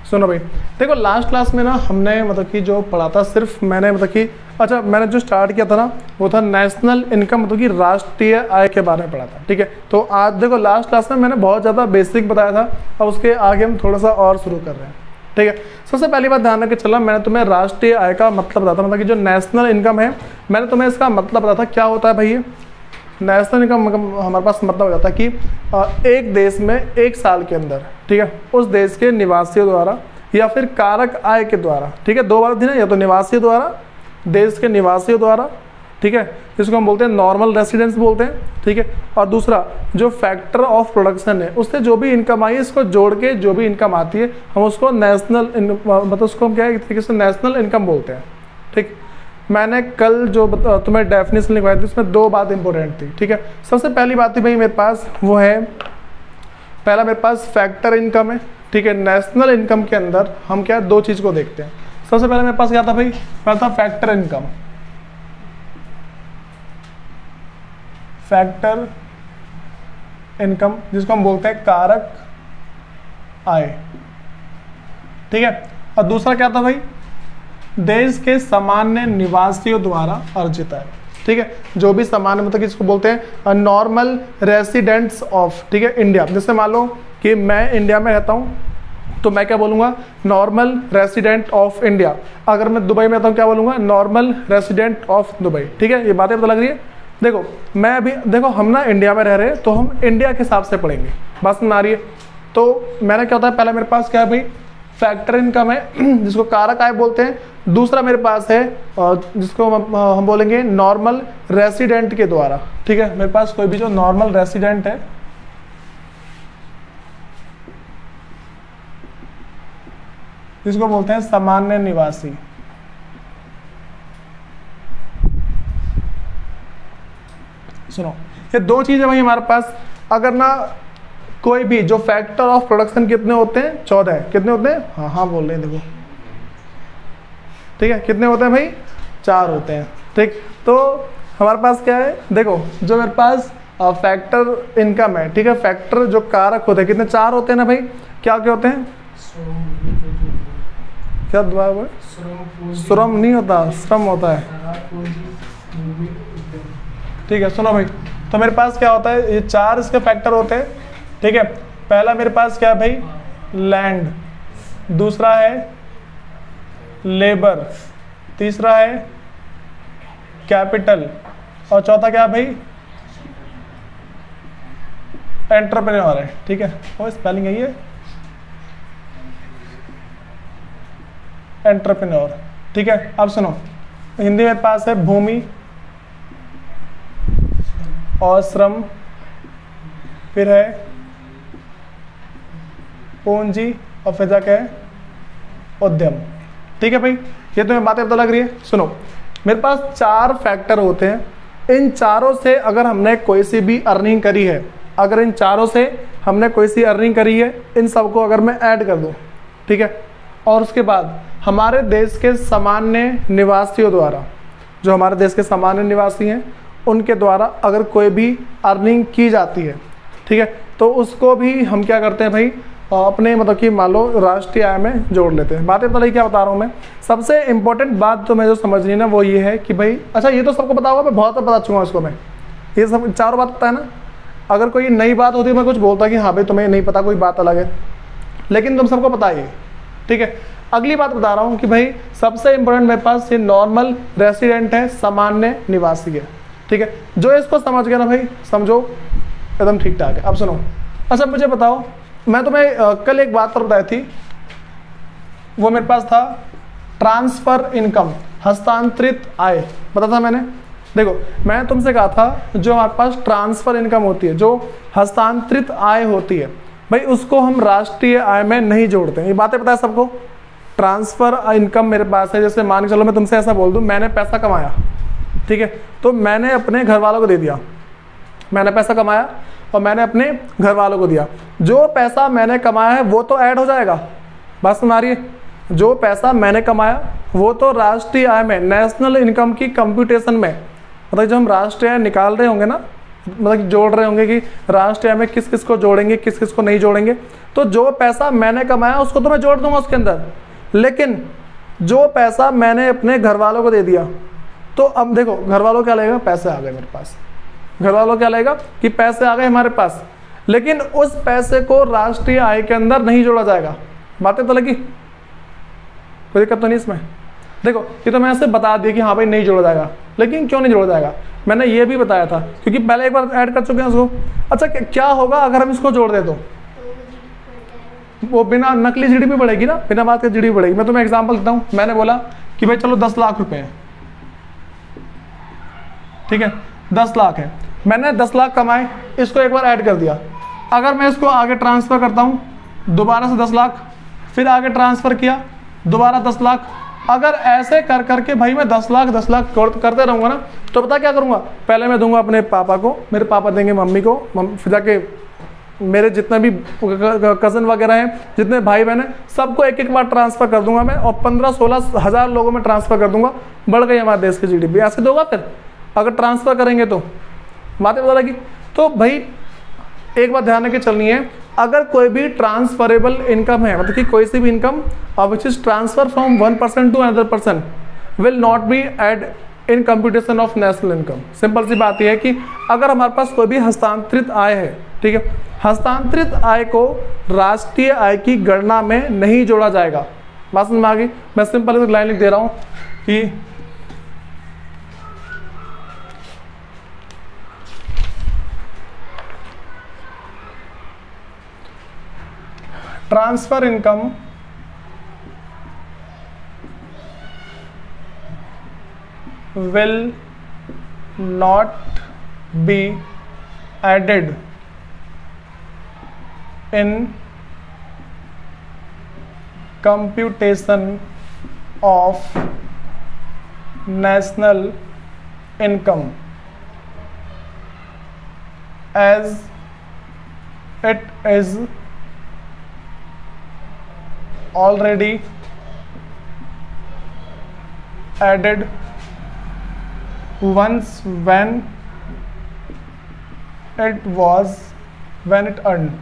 सुनो भाई, देखो लास्ट क्लास में ना हमने मतलब कि जो पढ़ा था सिर्फ मैंने मतलब कि अच्छा मैंने जो स्टार्ट किया था ना वो था नेशनल इनकम मतलब कि राष्ट्रीय आय के बारे में पढ़ा था। ठीक है, तो आज देखो लास्ट क्लास में मैंने बहुत ज़्यादा बेसिक बताया था, अब उसके आगे हम थोड़ा सा और शुरू कर रहे हैं। ठीक है, सबसे पहली बात ध्यान रख के चला, मैंने तुम्हें राष्ट्रीय आय का मतलब बताया था, मतलब कि जो नेशनल इनकम है मैंने तुम्हें इसका मतलब बताया था क्या होता है भाई। ये नेशनल इनकम हमारे पास मतलब बताता है कि एक देश में एक साल के अंदर, ठीक है, उस देश के निवासियों द्वारा या फिर कारक आय के द्वारा, ठीक है, दो बात थी ना, या तो निवासियों द्वारा, देश के निवासियों द्वारा, ठीक है, जिसको हम बोलते हैं नॉर्मल रेसिडेंस बोलते हैं, ठीक है, और दूसरा जो फैक्टर ऑफ प्रोडक्शन है उससे जो भी इनकम आई है इसको जोड़ के जो भी इनकम आती है हम उसको नेशनल मतलब उसको हम क्या है एक तरीके से नेशनल इनकम बोलते हैं। ठीक, मैंने कल जो तुम्हें डेफिनेशन लिखवाई थी उसमें दो बात इंपॉर्टेंट थी। ठीक है, सबसे पहली बात थी भाई मेरे पास वो है, पहला मेरे पास फैक्टर इनकम है। ठीक है, नेशनल इनकम के अंदर हम क्या दो चीज़ को देखते हैं। सबसे पहले मेरे पास क्या था भाई, पहला था फैक्टर इनकम, फैक्टर इनकम जिसको हम बोलते हैं कारक आय। ठीक है, और दूसरा क्या था भाई, देश के सामान्य निवासियों द्वारा अर्जित आय। ठीक है, जो भी सामान्य मतलब कि इसको बोलते हैं नॉर्मल रेसिडेंट्स ऑफ, ठीक है, इंडिया। जैसे मान लो कि मैं इंडिया में रहता हूँ तो मैं क्या बोलूँगा, नॉर्मल रेसिडेंट ऑफ इंडिया। अगर मैं दुबई में रहता हूँ क्या बोलूँगा, नॉर्मल रेसिडेंट ऑफ दुबई। ठीक है, ये बातें पता लग रही है। देखो मैं अभी देखो हम ना इंडिया में रह रहे हैं तो हम इंडिया के हिसाब से पढ़ेंगे, बात समझ आ रही है। तो मैंने क्या होता है, पहला मेरे पास क्या है भाई, फैक्टर इनकम है जिसको कारक आय बोलते हैं। दूसरा मेरे पास है जिसको हम बोलेंगे नॉर्मल रेसिडेंट के द्वारा। ठीक है, मेरे पास कोई भी जो नॉर्मल रेसिडेंट है जिसको बोलते हैं सामान्य निवासी। सुनो, ये दो चीजें भाई हमारे पास, अगर ना कोई भी जो फैक्टर ऑफ प्रोडक्शन कितने होते हैं, 14 कितने होते हैं, हाँ हाँ बोल रहे हैं देखो, ठीक है, कितने होते हैं भाई, 4 होते हैं। ठीक, तो हमारे पास क्या है, देखो जो मेरे पास फैक्टर इनकम है, ठीक है, फैक्टर जो कारक होते हैं कितने, 4 होते हैं ना भाई, क्या क्या होते हैं, क्या दुआ वो, श्रम नहीं होता, श्रम होता है। ठीक है, सुनो भाई, तो मेरे पास क्या होता है, ये 4 इसके फैक्टर होते हैं। ठीक है, पहला मेरे पास क्या है भाई, लैंड, दूसरा है लेबर, तीसरा है कैपिटल, और चौथा क्या है भाई, एंटरप्रेन्योर है। ठीक है, वो स्पेलिंग यही है, एंटरप्रेन्योर। ठीक है, अब सुनो, हिंदी मेरे पास है भूमि और श्रम, फिर है पूंजी, और फिर जाके है उद्यम। ठीक है भाई, ये तुम्हें बातें पता लग रही है। सुनो, मेरे पास 4 फैक्टर होते हैं, इन चारों से अगर हमने कोई सी भी अर्निंग करी है, अगर इन चारों से हमने कोई सी अर्निंग करी है, इन सबको अगर मैं ऐड कर दूं, ठीक है, और उसके बाद हमारे देश के सामान्य निवासियों द्वारा, जो हमारे देश के सामान्य निवासी हैं उनके द्वारा अगर कोई भी अर्निंग की जाती है, ठीक है, तो उसको भी हम क्या करते हैं भाई, अपने मतलब कि मान लो राष्ट्रीय आय में जोड़ लेते हैं। बातें पता लगी क्या बता रहा हूँ मैं। सबसे इंपॉर्टेंट बात तो मैं जो समझनी है ना वो ये है कि भाई, अच्छा ये तो सबको पता होगा, मैं बहुत बता चुका हूँ इसको, मैं ये सब चारों बात पता है ना। अगर कोई नई बात होती है मैं कुछ बोलता कि हाँ भाई तुम्हें नहीं पता, कोई बात अलग है, लेकिन तुम सबको पता है। ठीक है, अगली बात बता रहा हूँ कि भाई सबसे इंपॉर्टेंट मेरे पास ये नॉर्मल रेसिडेंट है, सामान्य निवासी है। ठीक है, जो इसको समझ गया ना भाई, समझो एकदम ठीक ठाक है। अब सुनो, अच्छा मुझे बताओ, मैं तुम्हें कल एक बात पर बताई थी, वो मेरे पास था ट्रांसफर इनकम, हस्तांतरित आय, पता था मैंने। देखो मैंने तुमसे कहा था जो हमारे पास ट्रांसफर इनकम होती है, जो हस्तांतरित आय होती है भाई, उसको हम राष्ट्रीय आय में नहीं जोड़ते हैं। ये बातें पता है सबको। ट्रांसफर इनकम मेरे पास है, जैसे मान के चलो मैं तुमसे ऐसा बोल दूं, मैंने पैसा कमाया, ठीक है, तो मैंने अपने घर वालों को दे दिया, मैंने पैसा कमाया और मैंने अपने घर वालों को दिया। जो पैसा मैंने कमाया है वो तो ऐड हो जाएगा, बात सुन आ रही है, जो पैसा मैंने कमाया वो तो राष्ट्रीय आय में, नेशनल इनकम की कंप्यूटेशन में, मतलब जब हम राष्ट्रीय आय निकाल रहे होंगे ना, मतलब कि जोड़ रहे होंगे कि राष्ट्रीय आय में किस किस को जोड़ेंगे, किस किस को नहीं जोड़ेंगे। तो जो पैसा मैंने कमाया उसको तो मैं जोड़ दूंगा उसके अंदर, लेकिन जो पैसा मैंने अपने घर वालों को दे दिया, तो अब देखो घर वालों क्या लगेगा, पैसे आ गए मेरे पास, घर वालों क्या लगेगा कि पैसे आ गए हमारे पास, लेकिन उस पैसे को राष्ट्रीय आय के अंदर नहीं जोड़ा जाएगा। बातें तो लगी, कोई दिक्कत तो नहीं इसमें। देखो ये तो मैं ऐसे बता दिया कि हाँ भाई नहीं जोड़ा जाएगा, लेकिन क्यों नहीं जोड़ा जाएगा मैंने ये भी बताया था, क्योंकि पहले एक बार ऐड कर चुके हैं उसको। अच्छा क्या होगा अगर हम इसको जोड़ दे तो वो बिना नकली जीडीपी बढ़ेगी ना, बिना बात के जीडीपी बढ़ेगी। मैं तुम्हें एग्जांपल देता हूँ, मैंने बोला कि भाई चलो 10 लाख रुपए हैं, ठीक है 10 लाख है, मैंने 10 लाख कमाए, इसको एक बार ऐड कर दिया। अगर मैं इसको आगे ट्रांसफर करता हूँ दोबारा से 10 लाख, फिर आगे ट्रांसफर किया दोबारा 10 लाख, अगर ऐसे कर करके भाई मैं 10 लाख करते रहूंगा ना, तो पता क्या करूंगा, पहले मैं दूंगा अपने पापा को, मेरे पापा देंगे मम्मी को, फिर जाके मेरे जितने भी कज़न वगैरह हैं, जितने भाई बहन हैं, सबको एक एक बार ट्रांसफ़र कर दूंगा मैं, और 15-16 हज़ार लोगों में ट्रांसफ़र कर दूंगा। बढ़ गई हमारे देश की जीडीपी। ऐसे तो होगा फिर अगर ट्रांसफ़र करेंगे तो बातें पता लगी। तो भाई एक बात ध्यान रखके चलनी है, अगर कोई भी ट्रांसफरेबल इनकम है, मतलब कि कोई सी भी income which is transfer from one person to another person will not be add in computation of national income. Simple सी बात यह है कि अगर हमारे पास कोई भी हस्तांतरित आय है, ठीक है, हस्तांतरित आय को राष्ट्रीय आय की गणना में नहीं जोड़ा जाएगा। बात समझ में आ गई। मैं सिंपल एक लाइन लिख दे रहा हूं कि transfer income will not be added in computation of national income as it is already added once when it earned।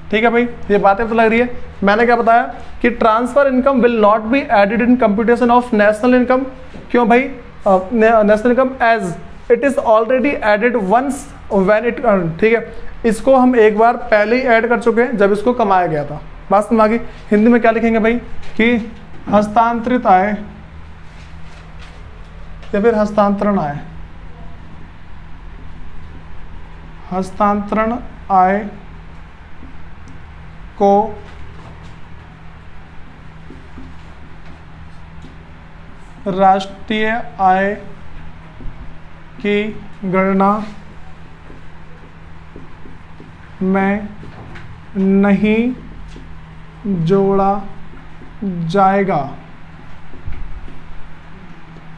ठीक है भाई, ये बातें तो लग रही है। मैंने क्या बताया कि transfer income will not be added in computation of national income. क्यों भाई? National income as it is already added once when it earn. ठीक है, इसको हम एक बार पहले ही ऐड कर चुके हैं जब इसको कमाया गया था। बात समझ आ गई। हिंदी में क्या लिखेंगे भाई कि हस्तांतरित आय या फिर हस्तांतरण आय। हस्तांतरण आय को राष्ट्रीय आय की गणना में नहीं जोड़ा जाएगा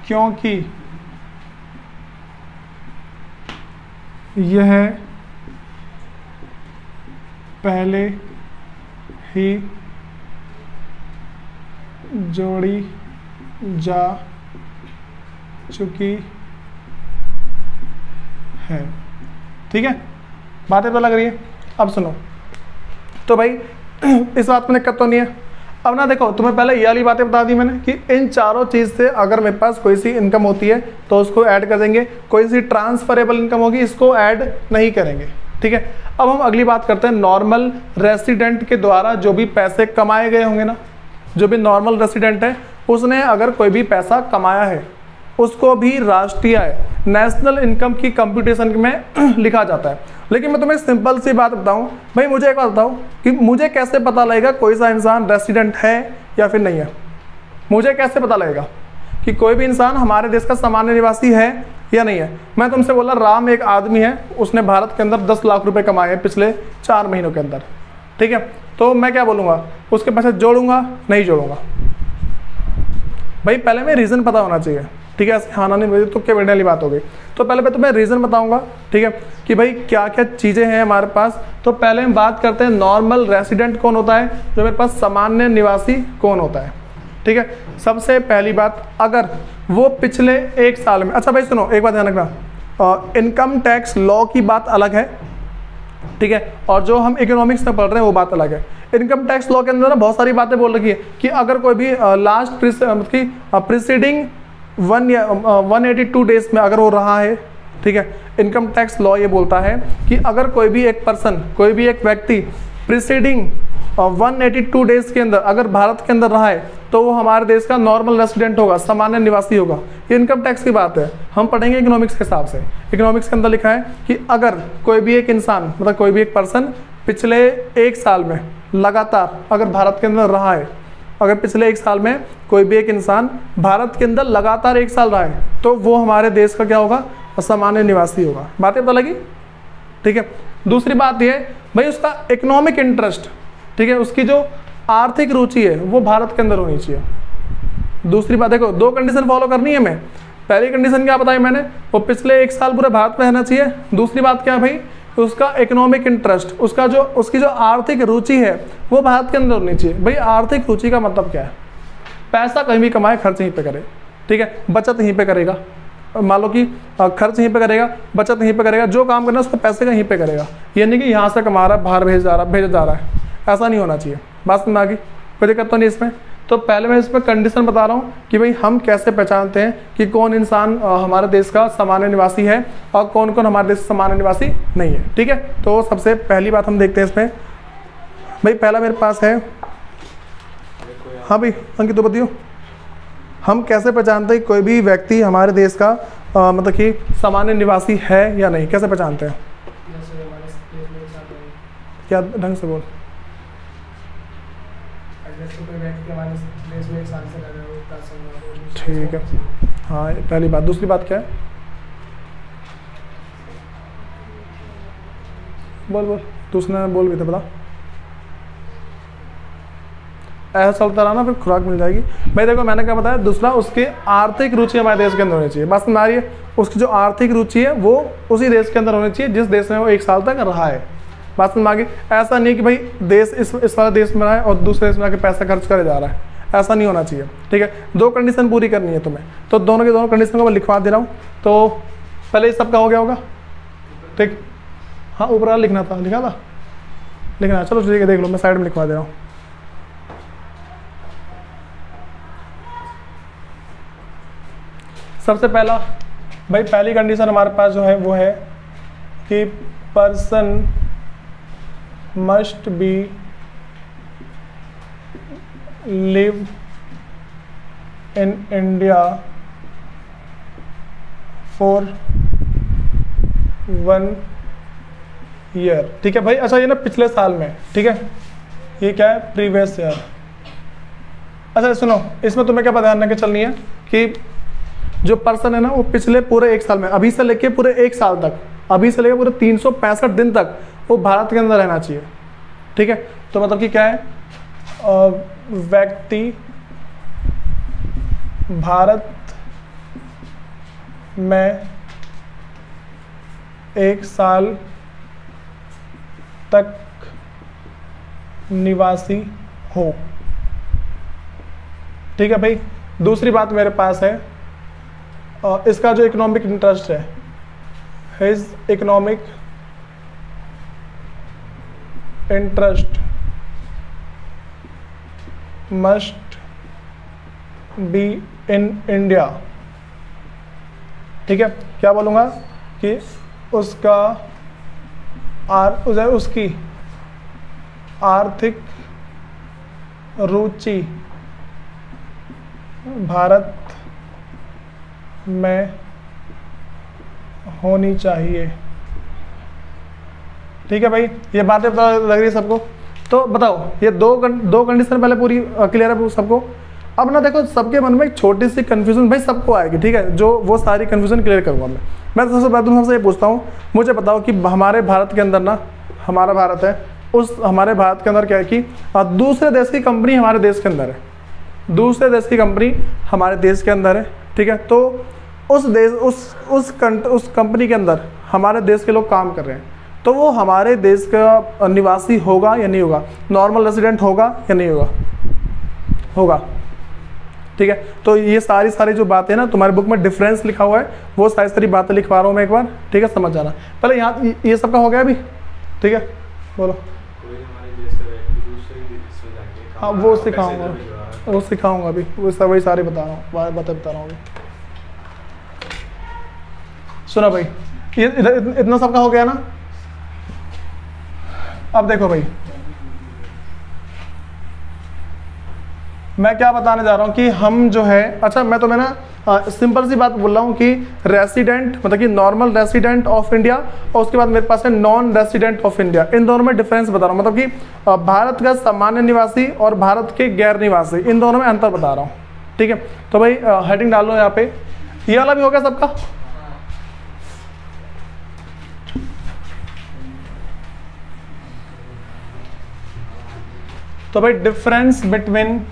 क्योंकि यह पहले ही जोड़ी जा चुकी है। ठीक है, बातें तो लग रही है। अब सुनो, तो भाई इस बात में दिक्कत तो नहीं है। अब ना देखो, तुम्हें पहले ये वाली बातें बता दी मैंने कि इन चारों चीज़ से अगर मेरे पास कोई सी इनकम होती है तो उसको ऐड कर देंगे, कोई सी ट्रांसफरेबल इनकम होगी इसको ऐड नहीं करेंगे। ठीक है, अब हम अगली बात करते हैं। नॉर्मल रेसिडेंट के द्वारा जो भी पैसे कमाए गए होंगे ना, जो भी नॉर्मल रेसिडेंट है उसने अगर कोई भी पैसा कमाया है उसको भी राष्ट्रीय आय नेशनल इनकम की कंप्यूटेशन में लिखा जाता है। लेकिन मैं तुम्हें एक सिंपल सी बात बताऊं भाई, मुझे एक बात बताओ कि मुझे कैसे पता लगेगा कोई सा इंसान रेसिडेंट है या फिर नहीं है? मुझे कैसे पता लगेगा कि कोई भी इंसान हमारे देश का सामान्य निवासी है या नहीं है? मैं तुमसे बोला राम एक आदमी है, उसने भारत के अंदर 10 लाख रुपए कमाए हैं पिछले 4 महीनों के अंदर। ठीक है, तो मैं क्या बोलूँगा, उसके पैसे जोड़ूंगा नहीं जोड़ूंगा? भाई पहले मैं रीज़न पता होना चाहिए। ठीक है, ऐसे खाना नहीं मुझे तो क्या बैठने वाली बात हो गई। तो पहले मैं तुम्हें रीज़न बताऊंगा, ठीक है, कि भाई क्या क्या चीज़ें हैं हमारे पास। तो पहले हम बात करते हैं नॉर्मल रेसिडेंट कौन होता है, जो मेरे पास सामान्य निवासी कौन होता है। ठीक है। सबसे पहली बात, अगर वो पिछले 1 साल में, अच्छा भाई सुनो एक बात ध्यान रखना, इनकम टैक्स लॉ की बात अलग है, ठीक है, और जो हम इकोनॉमिक्स में पढ़ रहे हैं वो बात अलग है। इनकम टैक्स लॉ के अंदर ना बहुत सारी बातें बोल रखी है कि अगर कोई भी लास्ट प्रीसीडिंग 182 डेज में अगर वो रहा है, ठीक है, इनकम टैक्स लॉ ये बोलता है कि अगर कोई भी एक पर्सन, कोई भी एक व्यक्ति प्रीसीडिंग 182 डेज के अंदर अगर भारत के अंदर रहा है तो वो हमारे देश का नॉर्मल रेसिडेंट होगा, सामान्य निवासी होगा। ये इनकम टैक्स की बात है, हम पढ़ेंगे इकोनॉमिक्स के हिसाब से। इकोनॉमिक्स के अंदर लिखा है कि अगर कोई भी एक इंसान, मतलब कोई भी एक पर्सन पिछले 1 साल में लगातार अगर भारत के अंदर रहा है, अगर पिछले 1 साल में कोई भी एक इंसान भारत के अंदर लगातार 1 साल रहा है तो वो हमारे देश का क्या होगा, सामान्य निवासी होगा। बातें पता लगी, ठीक है। दूसरी बात ये भाई उसका इकोनॉमिक इंटरेस्ट, ठीक है, उसकी जो आर्थिक रुचि है वो भारत के अंदर होनी चाहिए। दूसरी बात देखो, 2 कंडीशन फॉलो करनी है। मैं पहली कंडीशन क्या बताई मैंने, वो पिछले 1 साल पूरे भारत में रहना चाहिए। दूसरी बात क्या है भाई, उसका इकोनॉमिक इंटरेस्ट, उसकी जो आर्थिक रुचि है वो भारत के अंदर होनी चाहिए। भाई आर्थिक रुचि का मतलब क्या है, पैसा कहीं भी कमाए, खर्च यहीं पे करे, ठीक है, बचत यहीं पे करेगा। मान लो कि खर्च यहीं पे करेगा, बचत यहीं पे करेगा, जो काम करना है उसको पैसे का यहीं पे करेगा। ये नहीं कि यहाँ से कमा रहा है बाहर भेजा जा रहा है, ऐसा नहीं होना चाहिए। बात समझ आ गई, कोई दिक्कत तो नहीं इसमें। तो पहले मैं इसमें कंडीशन बता रहा हूँ कि भाई हम कैसे पहचानते हैं कि कौन इंसान हमारे देश का सामान्य निवासी है और कौन कौन हमारे देश का सामान्य निवासी नहीं है, ठीक है। तो सबसे पहली बात हम देखते हैं इसमें। भाई पहला मेरे पास है, हाँ भाई अंकित तो बताइए, हम कैसे पहचानते हैं कोई भी व्यक्ति हमारे देश का मतलब कि सामान्य निवासी है या नहीं, कैसे पहचानते हैं? क्या ढंग से बोल, ठीक है, हाँ पहली बात। दूसरी बात क्या है, बोल दूसरा बोल भी था, बता। ऐसा चलता रहा ना फिर खुराक मिल जाएगी। भाई देखो मैंने क्या बताया, दूसरा उसकी आर्थिक रुचि हमारे देश के अंदर होनी चाहिए। बस में आ रही है, उसकी जो आर्थिक रुचि है वो उसी देश के अंदर होनी चाहिए जिस देश में वो 1 साल तक रहा है। बात में आ गई। ऐसा नहीं कि भाई देश इस वाले देश में रहा है और दूसरे देश में आके पैसा खर्च करे जा रहा है, ऐसा नहीं होना चाहिए, ठीक है। 2 कंडीशन पूरी करनी है तुम्हें, तो दोनों के दोनों कंडीशन को मैं लिखवा दे रहा हूँ। तो पहले सबका हो गया होगा, ठीक, हाँ ऊपर वाला लिखना था, लिखना, चलो ठीक है देख लो, मैं साइड में लिखवा दे रहा हूँ। सबसे पहला भाई पहली कंडीशन हमारे पास जो है वो है कि person must be live in India for 1 year, ठीक है भाई। अच्छा ये ना पिछले साल में, ठीक है, ये क्या है, प्रीवियस ईयर। अच्छा सुनो, इसमें तुम्हें क्या ध्यान रख के चलनी है कि जो पर्सन है ना वो पिछले पूरे 1 साल में, अभी से लेके पूरे 1 साल तक, अभी से लेके पूरे 365 दिन तक वो भारत के अंदर रहना चाहिए, ठीक है। तो मतलब कि क्या है, व्यक्ति भारत में 1 साल तक निवासी हो, ठीक है भाई। दूसरी बात मेरे पास है, इसका जो इकोनॉमिक इंटरेस्ट है, his economic interest must be in India, ठीक है। क्या बोलूँगा कि उसकी आर्थिक रुचि भारत में होनी चाहिए, ठीक है भाई। ये बातें पता लग रही है सबको? तो बताओ ये दो कंडीशन पहले पूरी क्लियर है सबको। अब ना देखो सबके मन में एक छोटी सी कन्फ्यूजन भाई सबको आएगी, ठीक है, जो वो सारी कन्फ्यूजन क्लियर करूँगा मैं तो सबसे पहले तुमसे ये पूछता हूँ, मुझे बताओ कि हमारे भारत के अंदर ना, हमारा भारत है, उस हमारे भारत के अंदर क्या है कि दूसरे देश की कंपनी हमारे देश के अंदर है, दूसरे देश की कंपनी हमारे देश के अंदर है, ठीक है। तो उस देश उस कंपनी के अंदर हमारे देश के लोग काम कर रहे हैं, तो वो हमारे देश का निवासी होगा या नहीं होगा, नॉर्मल रेसिडेंट होगा या नहीं होगा? होगा, ठीक है। तो ये सारी जो बातें ना तुम्हारे बुक में डिफरेंस लिखा हुआ है, वो सारी बातें लिखवा रहा हूँ मैं एक बार, ठीक है, समझ जाना। पहले यहाँ ये सब का हो गया अभी, ठीक है, बोलो। हाँ वो सिखाऊंगा अभी, वो सब वही सारे बता रहा हूँ, बता रहा हूँ अभी। सुनो भाई, ये इतना सबका हो गया ना। अब देखो भाई, मैं क्या बताने जा रहा हूँ कि हम जो है, अच्छा मैं तुम्हें ना सिंपल सी बात बोल रहा हूँ कि रेसिडेंट मतलब कि नॉर्मल रेसिडेंट ऑफ इंडिया और उसके बाद मेरे पास है नॉन रेसिडेंट ऑफ इंडिया, इन दोनों में डिफरेंस बता रहा हूँ। मतलब कि भारत का सामान्य निवासी और भारत के गैर निवासी, इन दोनों में अंतर बता रहा हूँ, ठीक है। तो भाई हेडिंग डाल लो यहाँ पे, ये वाला भी हो गया सबका। तो भाई difference between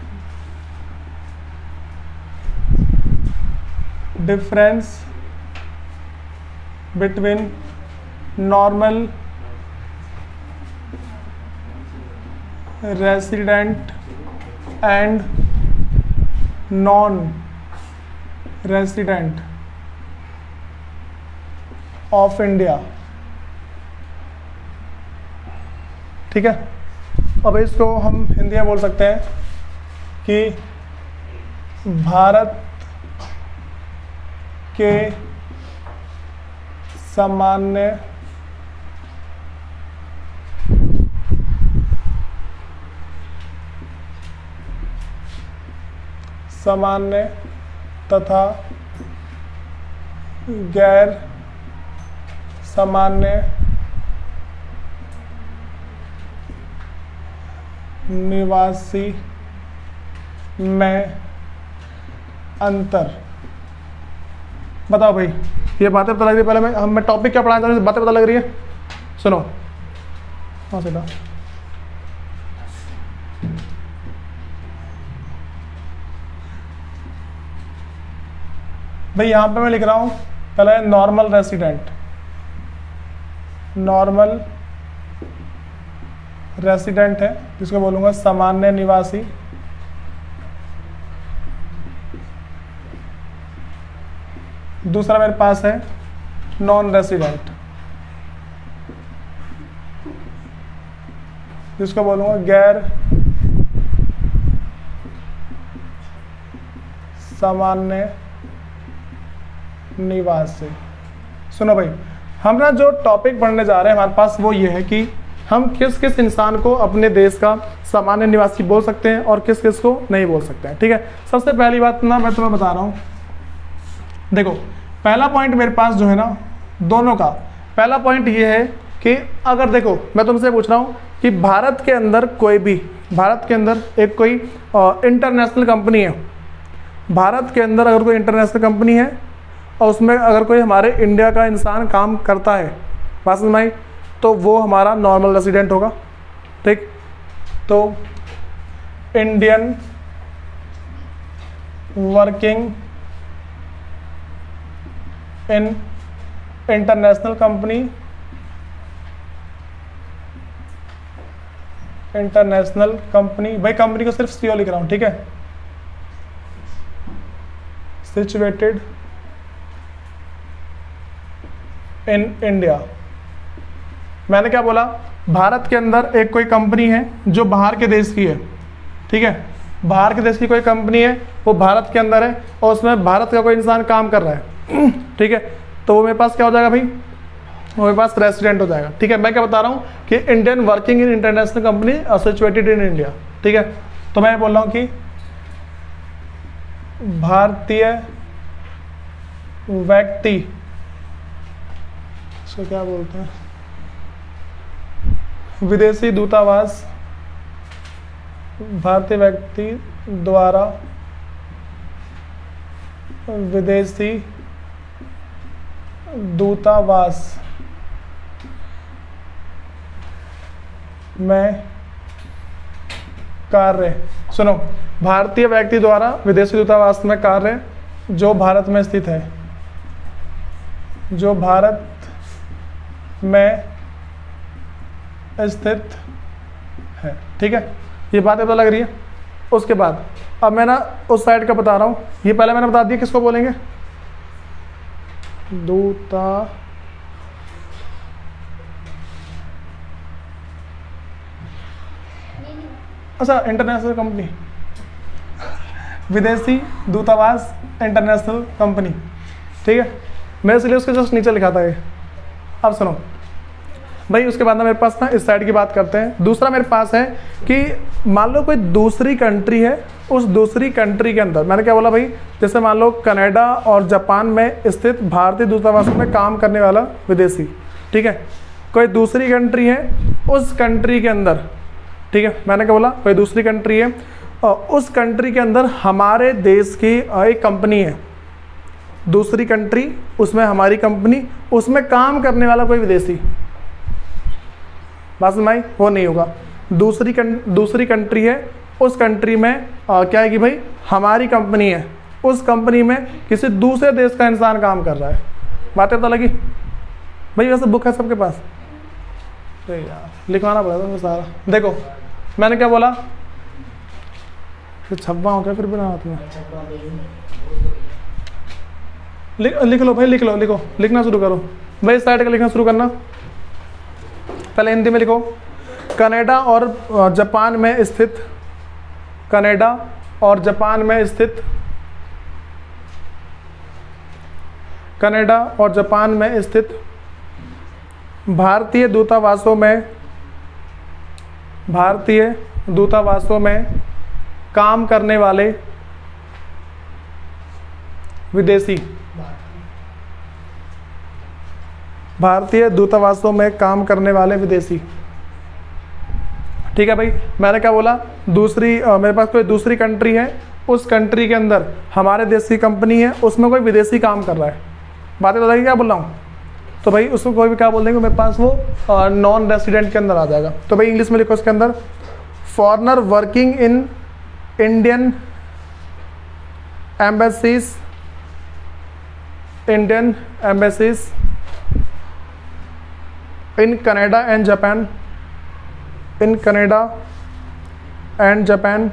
normal resident and non resident of India, ठीक है। अब इसको हम हिंदी में बोल सकते हैं कि भारत के सामान्य तथा गैर सामान्य निवासी में अंतर। बताओ भाई, ये बातें पता लग रही है? पहले मैं टॉपिक क्या पढ़ाना चाह रहा हूँ, बातें पता लग रही है? सुनो, हाँ सीधा भाई, यहाँ पे मैं लिख रहा हूँ पहले नॉर्मल रेसिडेंट है, जिसको बोलूँगा सामान्य निवासी। दूसरा मेरे पास है नॉन रेसिडेंट, जिसको बोलूँगा गैर सामान्य निवासी। सुनो भाई, हम ना जो टॉपिक पढ़ने जा रहे हैं हमारे पास वो ये है कि हम किस किस इंसान को अपने देश का सामान्य निवासी बोल सकते हैं और किस किस को नहीं बोल सकते हैं, ठीक है। सबसे पहली बात ना मैं तुम्हें बता रहा हूँ, देखो पहला पॉइंट मेरे पास जो है ना, दोनों का पहला पॉइंट ये है कि अगर देखो मैं तुमसे पूछ रहा हूँ कि भारत के अंदर कोई भी, भारत के अंदर एक कोई इंटरनेशनल कंपनी है, भारत के अंदर अगर कोई इंटरनेशनल कंपनी है और उसमें अगर कोई हमारे इंडिया का इंसान काम करता है, बात समझ में आई, तो वो हमारा नॉर्मल रेसिडेंट होगा, ठीक। तो Indian working in international company, international company, भाई कंपनी को सिर्फ सीओ लिख रहा हूं, ठीक है, सिचुएटेड इन इंडिया। मैंने क्या बोला, भारत के अंदर एक कोई कंपनी है जो बाहर के देश की है, ठीक है, बाहर के देश की कोई कंपनी है, वो भारत के अंदर है और उसमें भारत का कोई इंसान काम कर रहा है, ठीक है, तो वो मेरे पास क्या हो जाएगा भाई, वो मेरे पास रेसिडेंट हो जाएगा, ठीक है। मैं क्या बता रहा हूँ कि Indian working in international company situated in India, ठीक है। तो मैं बोल रहा हूँ कि भारतीय व्यक्ति, इसको क्या बोलते हैं, विदेशी दूतावास, भारतीय व्यक्ति द्वारा विदेशी दूतावास में कार्य, सुनो, भारतीय व्यक्ति द्वारा विदेशी दूतावास में कार्य जो भारत में स्थित है, जो भारत में स्थित है, ठीक है। ये बात पता लग रही है? उसके बाद अब मैं ना उस साइड का बता रहा हूँ, ये पहले मैंने बता दिया किसको बोलेंगे, दूता अच्छा इंटरनेशनल कंपनी, विदेशी दूतावास इंटरनेशनल कंपनी, ठीक है। मैं इसलिए उसके जस्ट नीचे लिखा था ये। अब सुनो भाई, उसके बाद ना मेरे पास ना इस साइड की बात करते हैं। दूसरा मेरे पास है कि मान लो कोई दूसरी कंट्री है, उस दूसरी कंट्री के अंदर मैंने क्या बोला भाई, जैसे मान लो कनाडा और जापान में स्थित भारतीय दूतावासों में काम करने वाला विदेशी, ठीक है। कोई दूसरी कंट्री है, उस कंट्री के अंदर, ठीक है, मैंने क्या बोला, कोई दूसरी कंट्री है और उस कंट्री के अंदर हमारे देश की एक कंपनी है, दूसरी कंट्री उसमें हमारी कंपनी, उसमें काम करने वाला कोई विदेशी, बात समझ आई, वो नहीं होगा। दूसरी कंट्री है, उस कंट्री में क्या है कि भाई हमारी कंपनी है, उस कंपनी में किसी दूसरे देश का इंसान काम कर रहा है। बातें पता लगी भाई? वैसे बुक है सबके पास, अरे यार लिखवाना पड़ेगा तो सारा। देखो मैंने क्या बोला, फिर छब्बा हो गया फिर बिना हाथ में। लिख लो भाई, लिखो, लिखना शुरू करो भाई, इस साइड का लिखना शुरू करना। पहले हिंदी में लिखो, कनाडा और जापान में स्थित, कनाडा और जापान में स्थित, कनाडा और जापान में स्थित भारतीय दूतावासों में काम करने वाले विदेशी, भारतीय दूतावासों में काम करने वाले विदेशी, ठीक है भाई। मैंने क्या बोला, दूसरी मेरे पास कोई दूसरी कंट्री है, उस कंट्री के अंदर हमारे देश की कंपनी है, उसमें कोई विदेशी काम कर रहा है। बातें बताइए क्या बोल रहा हूँ? तो भाई उसको कोई भी क्या बोल देंगे, मेरे पास वो नॉन रेसिडेंट के अंदर आ जाएगा। तो भाई इंग्लिश में लिखो इसके अंदर, foreigner working in Indian embassies, Indian embassies in Canada and Japan, in Canada and Japan,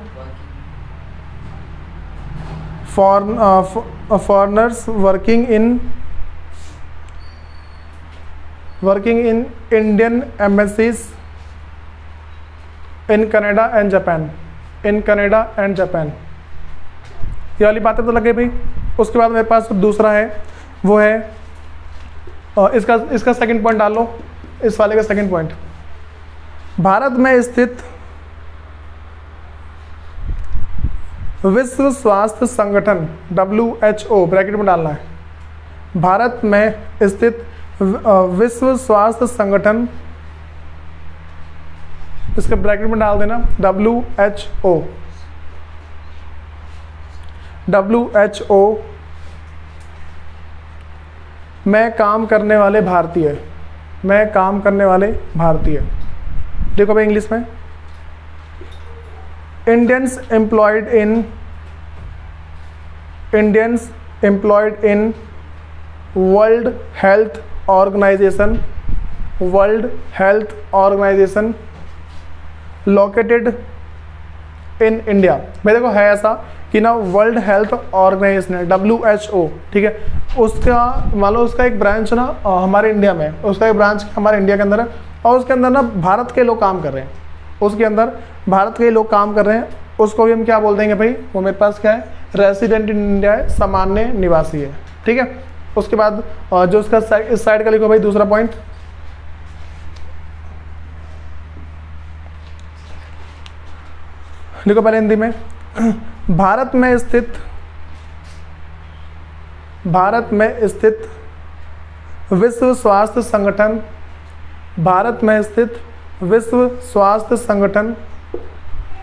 foreigners working in Indian embassies in Canada and Japan, in Canada and Japan। ये वाली बातें तो लगे भाई। उसके बाद मेरे पास दूसरा है, वो है इसका सेकंड पॉइंट डाल लो, इस वाले का सेकंड पॉइंट, भारत में स्थित विश्व स्वास्थ्य संगठन WHO, ब्रैकेट में डालना है, भारत में स्थित विश्व स्वास्थ्य संगठन, इसके ब्रैकेट में डाल देना WHO में काम करने वाले भारतीय, मैं काम करने वाले भारतीय। देखो भाई इंग्लिश में, Indians employed in World Health Organisation, located in India. भाई देखो है ऐसा कि ना वर्ल्ड हेल्थ ऑर्गेनाइजेशन है WHO, ठीक है, उसका मान लो उसका एक ब्रांच ना हमारे इंडिया में, उसका एक ब्रांच हमारे इंडिया के अंदर है, और उसके अंदर ना भारत के लोग काम कर रहे हैं, उसके अंदर भारत के लोग काम कर रहे हैं, उसको भी हम क्या बोल देंगे भाई, वो मेरे पास क्या है, रेसिडेंट इन इंडिया है, सामान्य निवासी है, ठीक है। उसके बाद जो उसका इस साइड का लिखो भाई दूसरा पॉइंट, लिखो पहले हिंदी में, भारत में स्थित विश्व स्वास्थ्य संगठन, भारत में स्थित विश्व स्वास्थ्य संगठन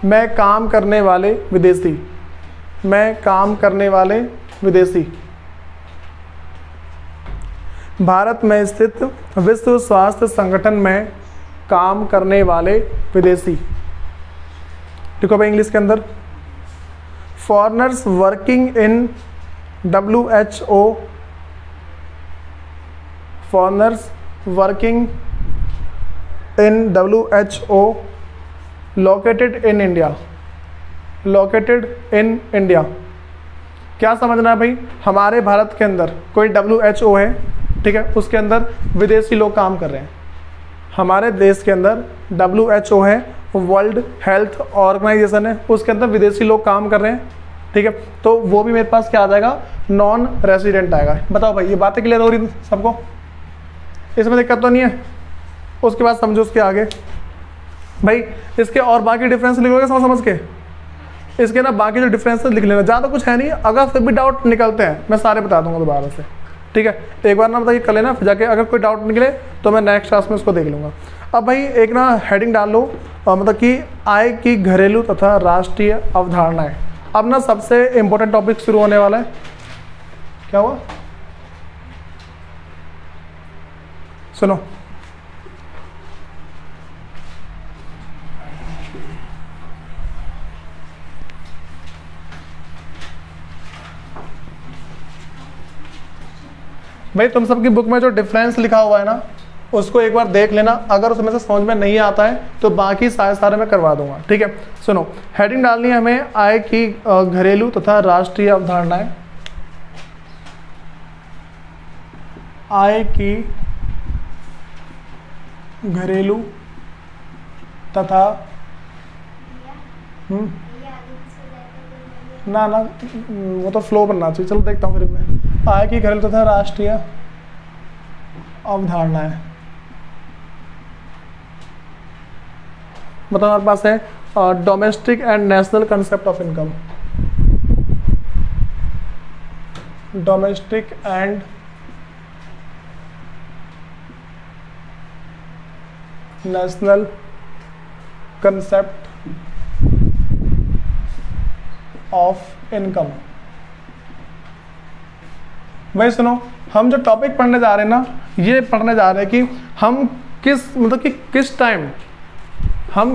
में काम करने वाले विदेशी, भारत में स्थित विश्व स्वास्थ्य संगठन में काम करने वाले विदेशी। देखो भाई इंग्लिश के अंदर, foreigners working in WHO, foreigners working in WHO located in India, located in India. क्या समझना है भाई, हमारे भारत के अंदर कोई WHO है, ठीक है, उसके अंदर विदेशी लोग काम कर रहे हैं। हमारे देश के अंदर WHO है, वर्ल्ड हेल्थ ऑर्गेनाइजेशन है, उसके अंदर विदेशी लोग काम कर रहे हैं, ठीक है, तो वो भी मेरे पास क्या आ जाएगा, नॉन रेसिडेंट आएगा। बताओ भाई, ये बातें क्लियर हो रही सबको, इसमें दिक्कत तो नहीं है? उसके बाद समझो उसके आगे भाई, इसके और बाकी डिफरेंस लिखोगे समझ के, इसके ना बाकी जो डिफरेंस लिख लेना, ज़्यादा कुछ है नहीं। अगर फिर भी डाउट निकलते हैं मैं सारे बता दूंगा दोबारा से, ठीक है, एक बार ना बताइए कर लेना, फिर जाके अगर कोई डाउट निकले तो मैं नेक्स्ट क्लास में उसको देख लूँगा। अब भाई एक ना हेडिंग डाल लो, मतलब कि आय की घरेलू तथा राष्ट्रीय अवधारणाएं। अब ना सबसे इंपॉर्टेंट टॉपिक शुरू होने वाला है। क्या हुआ, सुनो, भाई तुम सबकी बुक में जो डिफरेंस लिखा हुआ है ना, उसको एक बार देख लेना, अगर उसमें से समझ में नहीं आता है तो बाकी सारे मैं करवा दूंगा, ठीक है। सुनो, हेडिंग डालनी है हमें आय की घरेलू तथा राष्ट्रीय अवधारणाएं। आय की घरेलू तथा ना वो तो फ्लो बनना चाहिए, चलो देखता हूँ फिर मैं। आय की घरेलू तथा राष्ट्रीय अवधारणाएं, मतलब हमारे पास है domestic and national concept of income. Domestic and national concept of income. भाई सुनो, हम जो टॉपिक पढ़ने जा रहे हैं ना, ये पढ़ने जा रहे हैं कि हम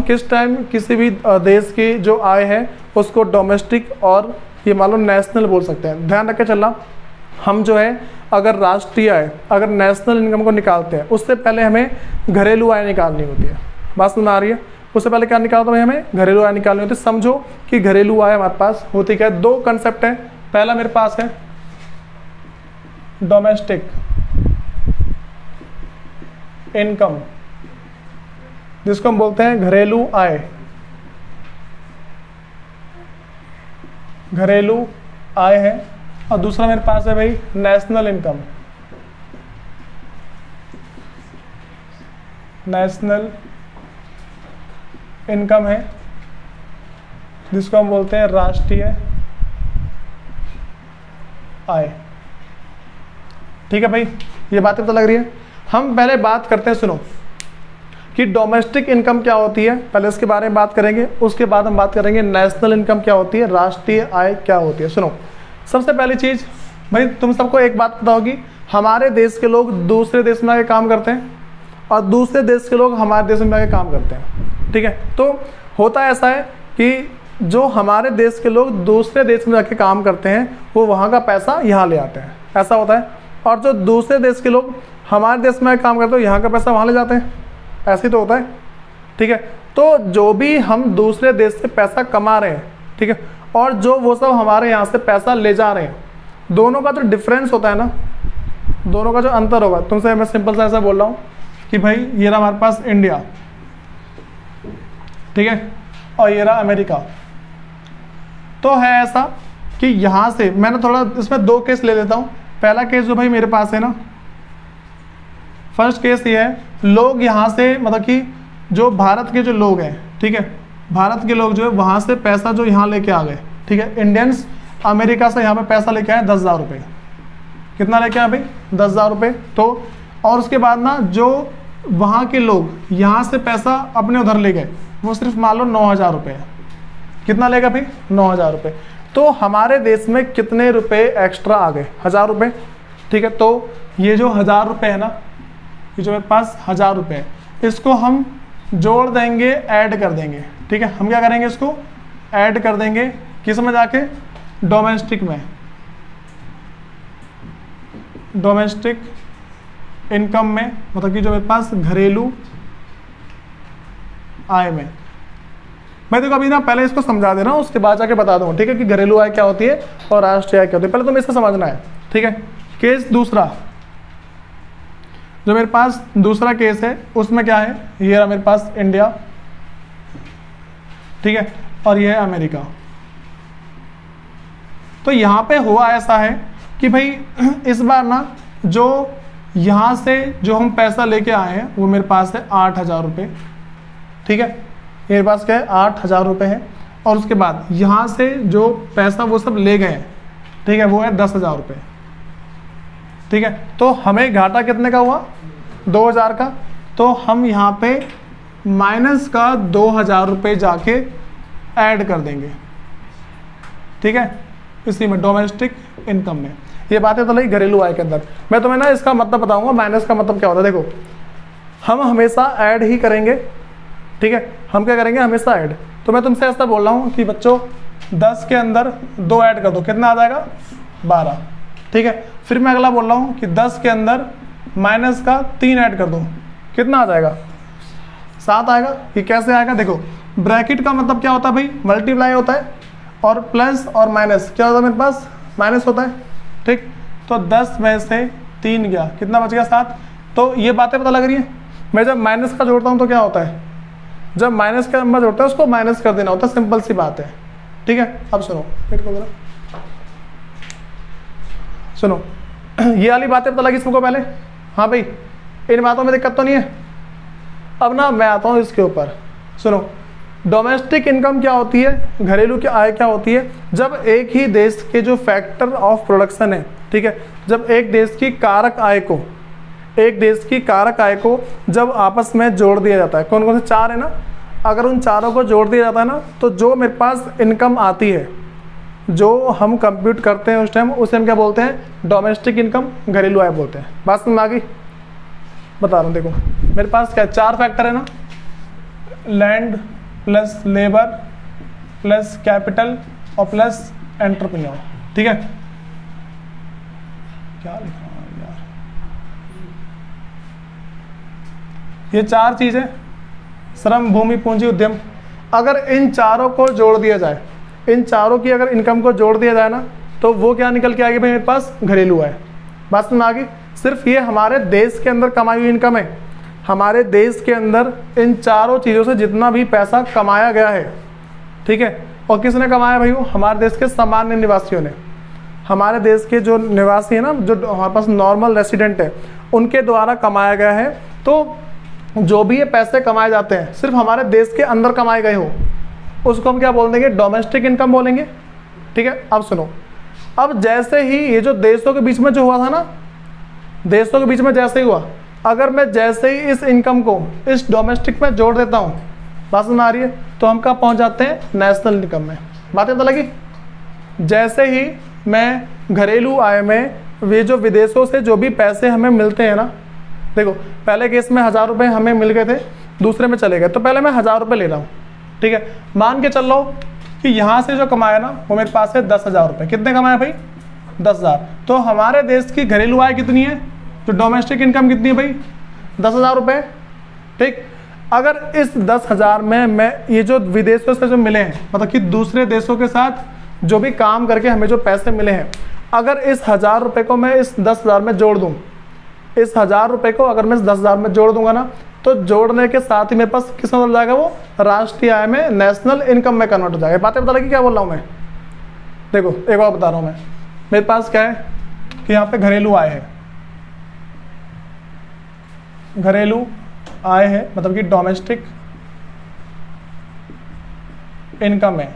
किस टाइम किसी भी देश की जो आय है उसको डोमेस्टिक और ये मान लो नेशनल बोल सकते हैं। ध्यान रख के चलना, हम जो है अगर राष्ट्रीय आय, अगर नेशनल इनकम को निकालते हैं, उससे पहले हमें घरेलू आय निकालनी होती है। बात समझ आ रही है? उससे पहले क्या निकालता है, हमें घरेलू आय निकालनी होती है। समझो कि घरेलू आय हमारे पास होती क्या है, दो कंसेप्ट है। पहला मेरे पास है डोमेस्टिक इनकम, जिसको हम बोलते हैं घरेलू आय। घरेलू आय है। और दूसरा मेरे पास है भाई नेशनल इनकम। नेशनल इनकम है, जिसको हम बोलते हैं राष्ट्रीय आय। ठीक है भाई, ये बातें पता लग रही है। हम पहले बात करते हैं, सुनो, कि डोमेस्टिक इनकम क्या होती है, पहले इसके बारे में बात करेंगे। उसके बाद हम बात करेंगे नेशनल इनकम क्या होती है, राष्ट्रीय आय क्या होती है। सुनो, सबसे पहली चीज भाई, तुम सबको एक बात पता होगी, हमारे देश के लोग दूसरे देश में आके काम करते हैं और दूसरे देश के लोग हमारे देश में आके काम करते हैं। ठीक है, तो होता ऐसा है कि जो हमारे देश के लोग दूसरे देश में जाके काम करते हैं वो वहाँ का पैसा यहाँ ले आते हैं, ऐसा होता है। और जो दूसरे देश के लोग हमारे देश में काम करते हैं यहाँ का पैसा वहाँ ले जाते हैं, ऐसे ही तो होता है। ठीक है, तो जो भी हम दूसरे देश से पैसा कमा रहे हैं, ठीक है, और जो वो सब हमारे यहाँ से पैसा ले जा रहे हैं, दोनों का जो डिफरेंस होता है ना, दोनों का जो अंतर होगा, तुमसे मैं सिंपल सा ऐसा बोल रहा हूँ कि भाई ये रहा हमारे पास इंडिया, ठीक है, और ये रहा अमेरिका। तो है ऐसा कि यहाँ से मैंने थोड़ा इसमें दो केस ले लेता हूँ। पहला केस जो भाई मेरे पास है ना, फर्स्ट केस ये है, लोग यहाँ से मतलब कि जो भारत के जो लोग हैं, ठीक है, भारत के लोग जो है वहाँ से पैसा जो यहाँ लेके आ गए, ठीक है, इंडियंस अमेरिका से यहाँ पे पैसा लेके आए 10,000 रुपये। कितना लेके आए भाई? 10,000 रुपये। तो और उसके बाद ना जो वहाँ के लोग यहाँ से पैसा अपने उधर ले गए, वो सिर्फ मान लो 9,000 रुपये है। कितना लेगा भाई? 9,000 रुपये। तो हमारे देश में कितने रुपए एक्स्ट्रा आ गए? 1,000 रुपये। ठीक है, तो ये जो 1,000 रुपये है ना, ये जो मेरे पास 1,000 रुपये है, इसको हम जोड़ देंगे, ऐड कर देंगे। ठीक है, हम क्या करेंगे, इसको ऐड कर देंगे किस में जाके? डोमेस्टिक में, डोमेस्टिक इनकम में, मतलब कि जो मेरे पास घरेलू आय में। मैं देखो अभी ना पहले इसको समझा दे रहा हूँ, उसके बाद जाके बता दूंगा, ठीक है, कि घरेलू आय क्या होती है और राष्ट्रीय आय क्या होती है। पहले तुम्हें इसको समझना है, ठीक है। केस दूसरा, जो मेरे पास दूसरा केस है उसमें क्या है, ये रहा मेरे पास इंडिया, ठीक है, और ये है अमेरिका। तो यहाँ पे हुआ ऐसा है कि भाई इस बार ना जो यहाँ से जो हम पैसा लेके आए हैं वो मेरे पास है 8,000 रुपये, ठीक है, मेरे पास क्या है 8,000 रुपये है। और उसके बाद यहाँ से जो पैसा वो सब ले गए हैं, ठीक है, वो है 10,000 रुपये, ठीक है। तो हमें घाटा कितने का हुआ, 2,000 का। तो हम यहाँ पे माइनस का 2,000 रुपये जाके ऐड कर देंगे, ठीक है, इसी में डोमेस्टिक इनकम में। ये बातें तो लगी घरेलू आय के अंदर। मैं तुम्हें ना इसका मतलब बताऊंगा, माइनस का मतलब क्या होता है। देखो हम हमेशा ऐड ही करेंगे, ठीक है, हम क्या करेंगे, हमेशा ऐड। तो मैं तुमसे ऐसा बोल रहा हूँ कि बच्चों 10 के अंदर 2 ऐड कर दो, कितना आ जाएगा, 12, ठीक है। फिर मैं अगला बोल रहा हूँ कि 10 के अंदर माइनस का 3 ऐड कर दो, कितना आ जाएगा, 7 आएगा। ये कैसे आएगा, देखो ब्रैकेट का मतलब क्या होता है भाई, मल्टीप्लाई होता है, और प्लस और माइनस क्या होता है, मेरे पास माइनस होता है, ठीक। तो 10 में से 3 गया, कितना बच गया, 7। तो ये बातें पता लग रही है। मैं जब माइनस का जोड़ता हूँ तो क्या होता है, जब माइनस का नंबर जोड़ता है उसको माइनस कर देना होता है, सिंपल सी बात है, ठीक है। अब सुनो, वेट करो जरा, सुनो ये वाली बातें पता लगी सबको पहले, हाँ भाई, इन बातों में दिक्कत तो नहीं है। अब ना मैं आता हूँ इसके ऊपर, सुनो डोमेस्टिक इनकम क्या होती है, घरेलू की आय क्या होती है। जब एक ही देश के जो फैक्टर ऑफ प्रोडक्शन है, ठीक है, जब एक देश की कारक आय को, एक देश की कारक आय को जब आपस में जोड़ दिया जाता है, कौन कौन से 4 है ना, अगर उन चारों को जोड़ दिया जाता है ना, तो जो मेरे पास इनकम आती है, जो हम कंप्यूट करते हैं उस टाइम, उसे हम क्या बोलते हैं, डोमेस्टिक इनकम, घरेलू आय बोलते हैं। बात समझ में आ गई, बता रहा हूँ। देखो मेरे पास क्या 4 फैक्टर है ना, land plus labour plus capital और प्लस एंटरप्रेन्योर, ठीक है। क्या लिखा है यार, ये 4 चीजें, श्रम, भूमि, पूंजी, उद्यम। अगर इन चारों को जोड़ दिया जाए, इन चारों की अगर इनकम को जोड़ दिया जाए ना, तो वो क्या निकल के आएगी भाई, मेरे पास घरेलू आय। बात में आ गई। सिर्फ ये हमारे देश के अंदर कमाई हुई इनकम है, हमारे देश के अंदर इन चारों चीज़ों से जितना भी पैसा कमाया गया है, ठीक है, और किसने कमाया भाई, वो हमारे देश के सामान्य निवासियों ने, हमारे देश के जो निवासी है ना, जो हमारे पास नॉर्मल रेसिडेंट है, उनके द्वारा कमाया गया है। तो जो भी ये पैसे कमाए जाते हैं सिर्फ हमारे देश के अंदर कमाए गए हो, उसको हम क्या बोल देंगे, डोमेस्टिक इनकम बोलेंगे, ठीक है। अब सुनो, अब जैसे ही ये जो देशों के बीच में जो हुआ था ना, देशों के बीच में जैसे ही हुआ, अगर मैं जैसे ही इस इनकम को इस डोमेस्टिक में जोड़ देता हूँ, बात समझ आ रही है, तो हम कहाँ पहुँच जाते हैं, नेशनल इनकम में। बातें पता लगी। जैसे ही मैं घरेलू आय में वे जो विदेशों से जो भी पैसे हमें मिलते हैं ना, देखो पहले केस में 1,000 रुपये हमें मिल गए थे, दूसरे में चले गए, तो पहले मैं 1,000 रुपये ले रहा हूँ, ठीक है। मान के चल रहा हूँ कि यहाँ से जो कमाया ना, वो मेरे पास है 10,000 रुपये। कितने कमाया भाई, 10,000। तो हमारे देश की घरेलू आय कितनी है, जो डोमेस्टिक इनकम कितनी है भाई, 10,000 रुपये, ठीक। अगर इस 10,000 में मैं ये जो विदेशों से जो मिले हैं, मतलब कि दूसरे देशों के साथ जो भी काम करके हमें जो पैसे मिले हैं, अगर इस 1,000 रुपये को मैं इस 10,000 में जोड़ दूँ, इस 1,000 रुपये को अगर मैं इस 10,000 में जोड़ दूंगा ना, तो जोड़ने के साथ ही मेरे पास किस में बदल जाएगा, वो राष्ट्रीय आय में, नेशनल इनकम में कन्वर्ट हो जाएगा। बातें पता लगी क्या बोल रहा हूँ मैं। देखो एक बार बता रहा हूँ मैं, मेरे पास क्या है कि यहाँ पे घरेलू आय है, घरेलू आय है, मतलब कि डोमेस्टिक इनकम है।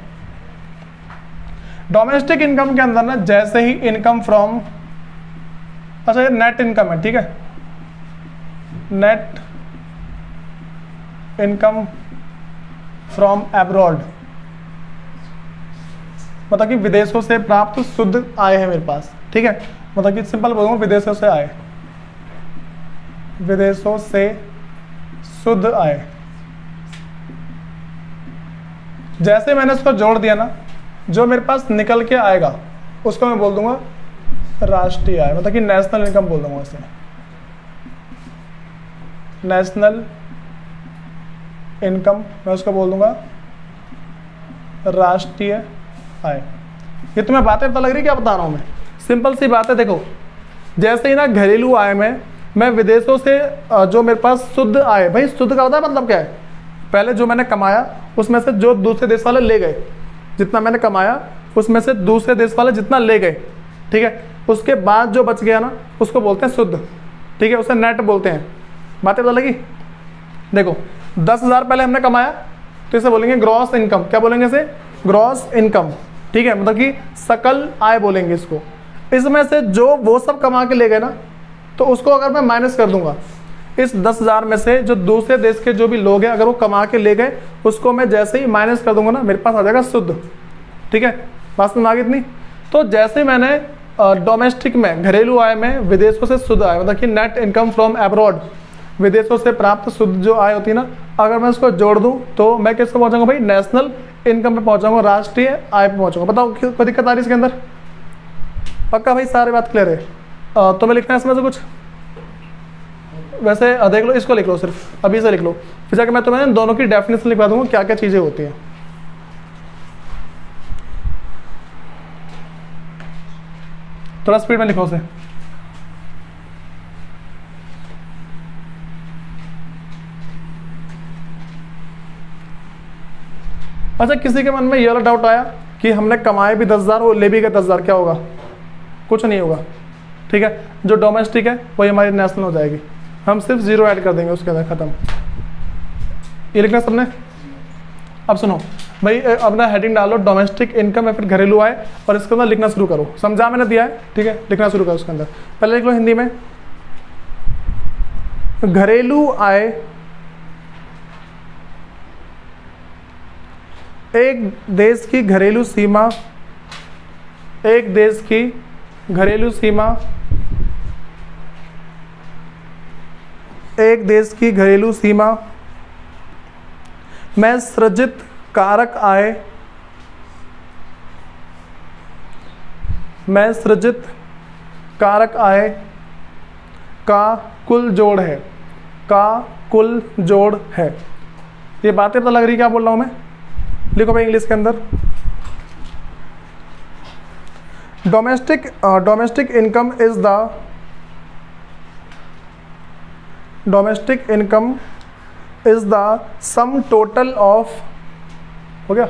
डोमेस्टिक इनकम के अंदर ना, जैसे ही इनकम फ्रॉम, अच्छा ये नेट इनकम है, ठीक है, नेट इनकम फ्रॉम एब्रॉड, मतलब कि विदेशों से प्राप्त शुद्ध आय है मेरे पास, ठीक है। मतलब कि सिंपल बोलूँगा, विदेशों से आय, विदेशों से शुद्ध आय। जैसे मैंने इसको जोड़ दिया ना, जो मेरे पास निकल के आएगा उसको मैं बोल दूंगा राष्ट्रीय आय, मतलब कि नेशनल इनकम बोल दूंगा उसे, नेशनल इनकम मैं उसको बोल दूंगा राष्ट्रीय आय। ये तुम्हें बातें पता लग रही क्या बता रहा हूँ मैं? सिंपल सी बात है। देखो जैसे ही ना घरेलू आय में मैं विदेशों से जो मेरे पास शुद्ध आय, भाई शुद्ध का होता है मतलब क्या है, पहले जो मैंने कमाया उसमें से जो दूसरे देश वाले ले गए, जितना मैंने कमाया उसमें से दूसरे देश वाले जितना ले गए, ठीक है, उसके बाद जो बच गया ना उसको बोलते हैं शुद्ध, ठीक है, उसे नेट बोलते हैं। बातें पता लगी? देखो 10,000 पहले हमने कमाया तो इसे बोलेंगे ग्रॉस इनकम। क्या बोलेंगे इसे? ग्रॉस इनकम, ठीक है, मतलब कि सकल आय बोलेंगे इसको। इसमें से जो वो सब कमा के ले गए ना, तो उसको अगर मैं माइनस कर दूंगा, इस 10,000 में से जो दूसरे देश के जो भी लोग हैं अगर वो कमा के ले गए, उसको मैं जैसे ही माइनस कर दूंगा ना, मेरे पास आ जाएगा शुद्ध, ठीक है। बात समझ आ गई इतनी? तो जैसे मैंने डोमेस्टिक में, घरेलू आय में विदेशों से शुद्ध आय, मतलब कि नेट इनकम फ्रॉम अब्रॉड, विदेशों से प्राप्त शुद्ध जो आय होती है ना, अगर मैं उसको जोड़ दूं तो मैं किसको पहुंचाऊंगा भाई? नेशनल इनकम पे पहुंचाऊंगा, राष्ट्रीय आय पे पहुंचाऊंगा। बताओ कोई दिक्कत आ रही है इसके अंदर? पक्का भाई, सारी बात क्लियर है? तो मैं लिखना है इसमें से कुछ? वैसे देख लो, इसको लिख लो, सिर्फ अभी से लिख लो, फिर जाकर मैं तुम्हें दोनों की डेफिनेशन लिखवा दूंगा क्या क्या चीजें होती हैं। थोड़ा स्पीड में लिखो उसे। अच्छा, किसी के मन में ये वाला डाउट आया कि हमने कमाए भी 10,000 और ले भी गए 10,000, क्या होगा? कुछ नहीं होगा, ठीक है। जो डोमेस्टिक है वही हमारी नेशनल हो जाएगी, हम सिर्फ 0 ऐड कर देंगे उसके अंदर, खत्म। ये लिखना सबने? अब सुनो भाई, अपना हेडिंग डालो डोमेस्टिक इनकम या फिर घरेलू आय, और इसके अंदर लिखना शुरू करो। समझा मैंने दिया है, ठीक है, लिखना शुरू करो उसके अंदर। पहले लिख लो हिंदी में, घरेलू आय एक देश की घरेलू सीमा, एक देश की घरेलू सीमा, एक देश की घरेलू सीमा में सृजित कारक आय, में सृजित कारक आय का कुल जोड़ है, का कुल जोड़ है। ये बातें पता लग रही क्या बोल रहा हूं मैं? लिखो भाई इंग्लिश के अंदर, domestic income is the, domestic income is the sum total of, हो गया,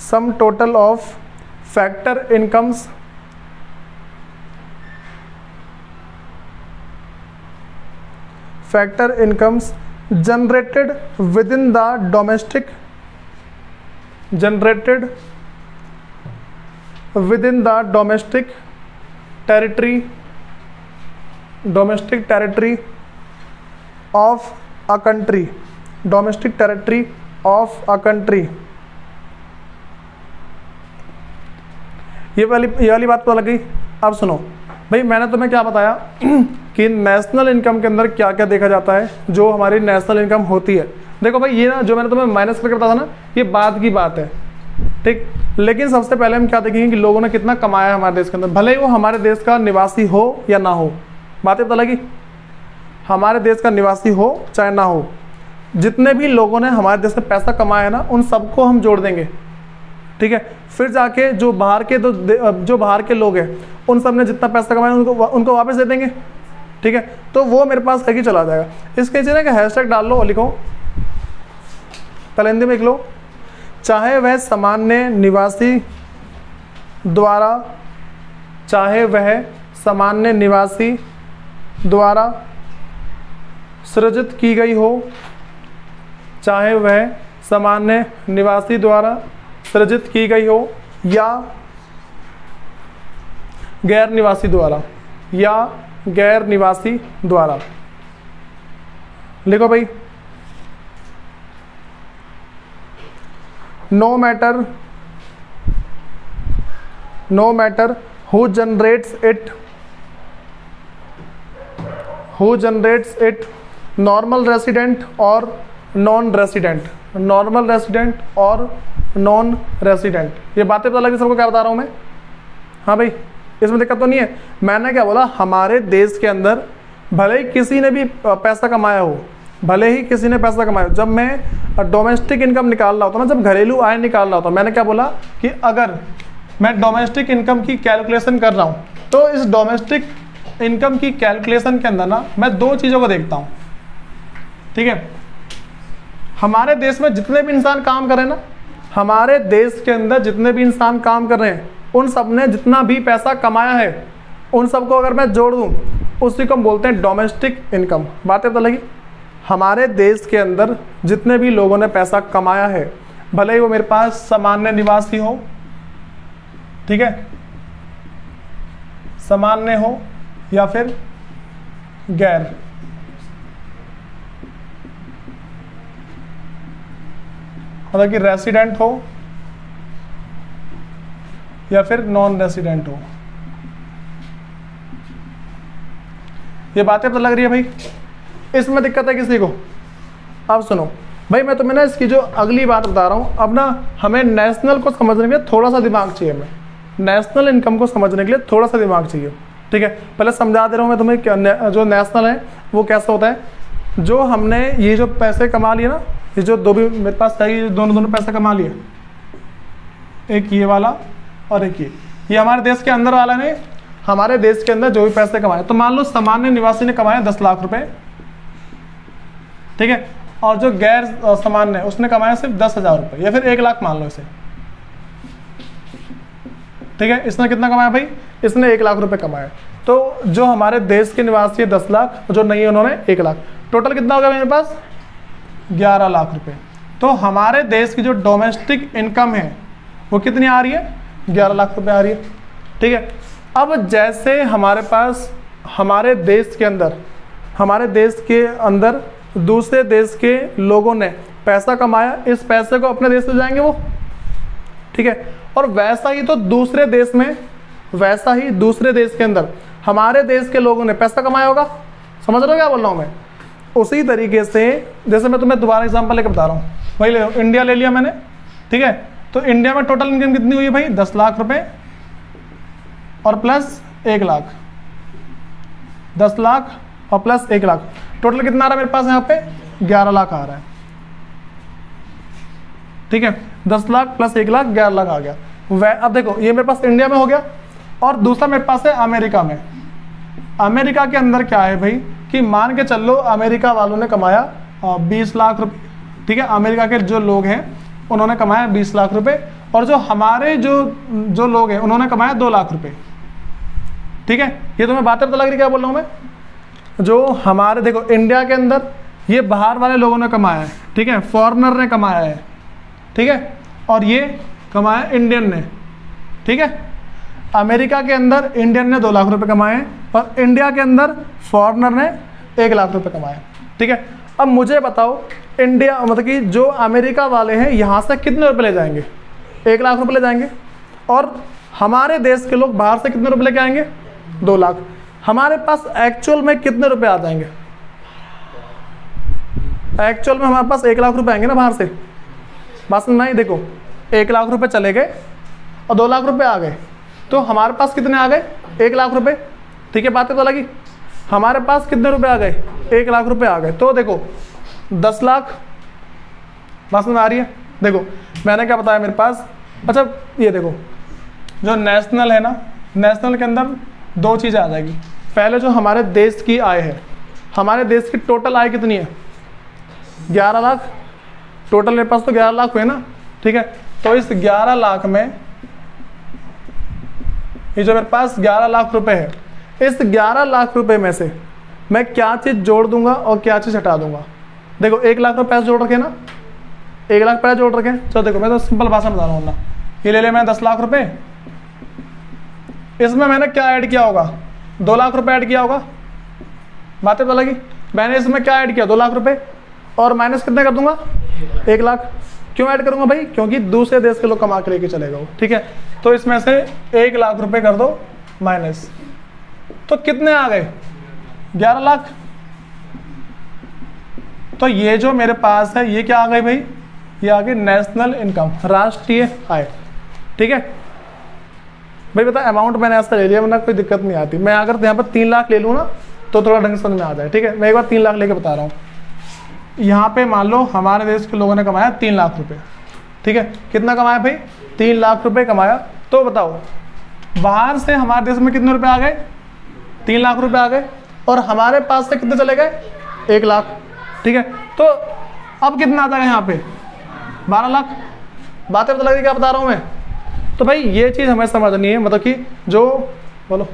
sum total of factor incomes, factor incomes generated with in the domestic, generated within the domestic territory, domestic territory of a country, domestic territory of a country। ये वाली बात पता लग गई? अब सुनो भाई, मैंने तुम्हें क्या बताया कि नेशनल इनकम के अंदर क्या क्या देखा जाता है, जो हमारी नेशनल इनकम होती है। देखो भाई, ये ना जो मैंने तुम्हें माइनस करके बताया था ना, ये बाद की बात है, ठीक। लेकिन सबसे पहले हम क्या देखेंगे कि लोगों ने कितना कमाया है हमारे देश के अंदर, भले ही वो हमारे देश का निवासी हो या ना हो। बातें पता लगी? हमारे देश का निवासी हो चाहे ना हो, जितने भी लोगों ने हमारे देश में पैसा कमाया है ना, उन सबको हम जोड़ देंगे, ठीक है। फिर जाके जो बाहर के लोग हैं, उन सब ने जितना पैसा कमाया उनको वापस दे देंगे, ठीक है। तो वो मेरे पास है कि चला जाएगा। इसके नीचे ना हैशटैग डाल लो और लिखो, पहले हिंदी में लिख लो, चाहे वह सामान्य निवासी द्वारा, चाहे वह सामान्य निवासी द्वारा सृजित की गई हो, चाहे वह सामान्य निवासी द्वारा सृजित की गई हो या गैर निवासी द्वारा, या गैर निवासी द्वारा। लिखो भाई, no matter who generates it, normal resident और नॉन रेसिडेंट, नॉर्मल रेसिडेंट और नॉन रेसिडेंट। ये बातें पता लगी सबको क्या बता रहा हूँ मैं? हाँ भाई, इसमें दिक्कत तो नहीं है। मैंने क्या बोला, हमारे देश के अंदर भले ही किसी ने भी पैसा कमाया हो, भले ही किसी ने पैसा कमाया, जब मैं डोमेस्टिक इनकम निकालना होता है ना, जब घरेलू आय निकालना होता है, मैंने क्या बोला कि अगर मैं डोमेस्टिक इनकम की कैलकुलेशन कर रहा हूँ तो इस डोमेस्टिक इनकम की कैलकुलेशन के अंदर ना मैं दो चीज़ों को देखता हूँ, ठीक है। हमारे देश में जितने भी इंसान काम कर रहे हैं ना, हमारे देश के अंदर जितने भी इंसान काम कर रहे हैं, उन सब ने जितना भी पैसा कमाया है, उन सबको अगर मैं जोड़ दूँ, उसी को हम बोलते हैं डोमेस्टिक इनकम। बातें तो लगी। हमारे देश के अंदर जितने भी लोगों ने पैसा कमाया है, भले ही वो मेरे पास सामान्य निवासी हो, ठीक है, सामान्य हो या फिर गैर, मतलब कि रेसिडेंट हो या फिर नॉन रेसिडेंट हो। ये बातें तो लग रही है भाई, इसमें दिक्कत है किसी को? अब सुनो भाई, मैं तुम्हें ना इसकी जो अगली बात बता रहा हूँ, अब ना हमें नेशनल को समझने के लिए थोड़ा सा दिमाग चाहिए, हमें नेशनल इनकम को समझने के लिए थोड़ा सा दिमाग चाहिए, ठीक है। पहले समझा दे रहा हूँ मैं तुम्हें, जो नेशनल है वो कैसा होता है। जो हमने ये जो पैसे कमा लिए ना, ये जो दो भी मेरे पास है, ये दोनों पैसे कमा लिए, एक ये वाला और एक ये हमारे देश के अंदर वाला ने, हमारे देश के अंदर जो भी पैसे कमाए, तो मान लो सामान्य निवासी ने कमाए 10 लाख रुपए, ठीक है, और जो गैर सामान्य है उसने कमाया सिर्फ 10,000 रुपये या फिर 1 लाख मान लो इसे, ठीक है। इसने कितना कमाया भाई? इसने 1 लाख रुपए कमाया। तो जो हमारे देश के निवासी है 10 लाख, जो नहीं है उन्होंने 1 लाख, टोटल कितना हो गया मेरे पास? 11 लाख रुपए। तो हमारे देश की जो डोमेस्टिक इनकम है वो कितनी आ रही है? 11 लाख रुपए आ रही है, ठीक है। अब जैसे हमारे पास हमारे देश के अंदर दूसरे देश के लोगों ने पैसा कमाया, इस पैसे को अपने देश ले जाएंगे वो, ठीक है। और वैसा ही दूसरे देश के अंदर हमारे देश के लोगों ने पैसा कमाया होगा। समझ रहे हो क्या बोल रहा हूँ मैं? उसी तरीके से जैसे मैं तुम्हें दोबारा एग्जांपल लेकर बता रहा हूँ, वही ले इंडिया ले लिया मैंने, ठीक है। तो इंडिया में टोटल इनकम कितनी हुई भाई? 10 लाख रुपए और प्लस 1 लाख, 10 लाख और प्लस 1 लाख, टोटल कितना आ रहा है मेरे पास यहाँ पे? 11 लाख आ रहा है, ठीक है। 10 लाख प्लस 1 लाख 11 लाख आ गया। अब देखो ये मेरे पास इंडिया में हो गया, और दूसरा मेरे पास है अमेरिका में। अमेरिका के अंदर क्या है भाई कि मान के चल लो अमेरिका वालों ने कमाया 20 लाख रुपए, ठीक है। अमेरिका के जो लोग हैं उन्होंने कमाया 20 लाख रुपए, और जो हमारे जो लोग हैं उन्होंने कमाया 2 लाख रुपए, ठीक है। ये तुम्हें बातें तो लग रही क्या बोल रहा हूँ मैं? जो हमारे देखो इंडिया के अंदर ये बाहर वाले लोगों ने कमाया है, ठीक है, फॉरेनर ने कमाया है, ठीक है, और ये कमाया इंडियन ने, ठीक है। अमेरिका के अंदर इंडियन ने 2 लाख रुपए कमाए और इंडिया के अंदर फॉरेनर ने 1 लाख रुपए कमाए, ठीक है। अब मुझे बताओ इंडिया मतलब कि जो अमेरिका वाले हैं यहाँ से कितने रुपए ले जाएंगे? 1 लाख रुपए ले जाएंगे, और हमारे देश के लोग बाहर से कितने रुपए लेके आएंगे? 2 लाख। हमारे पास एक्चुअल में कितने रुपए आ जाएंगे? एक्चुअल में हमारे पास 1 लाख रुपए आएंगे ना बाहर से। बात समझ नहीं? देखो 1 लाख रुपए चले गए और 2 लाख रुपए आ गए, तो हमारे पास कितने आ गए? 1 लाख रुपए, ठीक है। बातें तो लगी। हमारे पास कितने रुपए आ गए? 1 लाख रुपए आ गए। तो देखो 10 लाख, बात समझ आ रही है? देखो मैंने क्या बताया मेरे पास। अच्छा ये देखो जो नेशनल है ना, नेशनल के अंदर 2 चीज़ें आ जाएगी। पहले जो हमारे देश की आय है, हमारे देश की टोटल आय कितनी है? 11 लाख। टोटल मेरे पास तो 11 लाख हुए ना, ठीक है। तो इस 11 लाख में ये जो मेरे पास 11 लाख रुपए है, इस 11 लाख रुपए में से मैं क्या चीज़ जोड़ दूंगा और क्या चीज़ हटा दूंगा? देखो 1 लाख रुपए पैसे जोड़ रखे ना, 1 लाख पैसे जोड़ रखे। चलो देखो मैं तो सिंपल भाषा में बता रहा हूँ ना, ये ले लिया मैंने 10 लाख रुपए, इसमें मैंने क्या ऐड किया होगा? 2 लाख रुपए ऐड किया होगा। बातें तो लगी। मैंने इसमें क्या ऐड किया? 2 लाख रुपए, और माइनस कितने कर दूंगा? 1 लाख। क्यों ऐड करूंगा भाई? क्योंकि दूसरे देश के लोग कमा के लेके चलेगा वो, ठीक है। तो इसमें से 1 लाख रुपए कर दो माइनस, तो कितने आ गए? 11 लाख। तो ये जो मेरे पास है ये क्या आ गई भाई? ये आ गई नेशनल इनकम, राष्ट्रीय आय, ठीक है भाई। बता अमाउंट मैंने ऐसा ले लिया, वरना कोई दिक्कत नहीं आती। मैं अगर यहाँ पर 3 लाख ले लूँ ना तो थोड़ा ढंग समझ में आ जाए, ठीक है। मैं एक बार 3 लाख लेके बता रहा हूँ। यहाँ पे मान लो हमारे देश के लोगों ने कमाया 3 लाख रुपए, ठीक है, कितना कमाया भाई 3 लाख रुपए कमाया। तो बताओ बाहर से हमारे देश में कितने रुपए आ गए 3 लाख रुपए आ गए, और हमारे पास से कितने चले गए 1 लाख, ठीक है। तो अब कितना आता है यहाँ पे 12 लाख। बातें पता लग रही क्या बता रहा हूँ मैं। तो भाई ये चीज़ हमें समझनी है, मतलब कि जो बोलो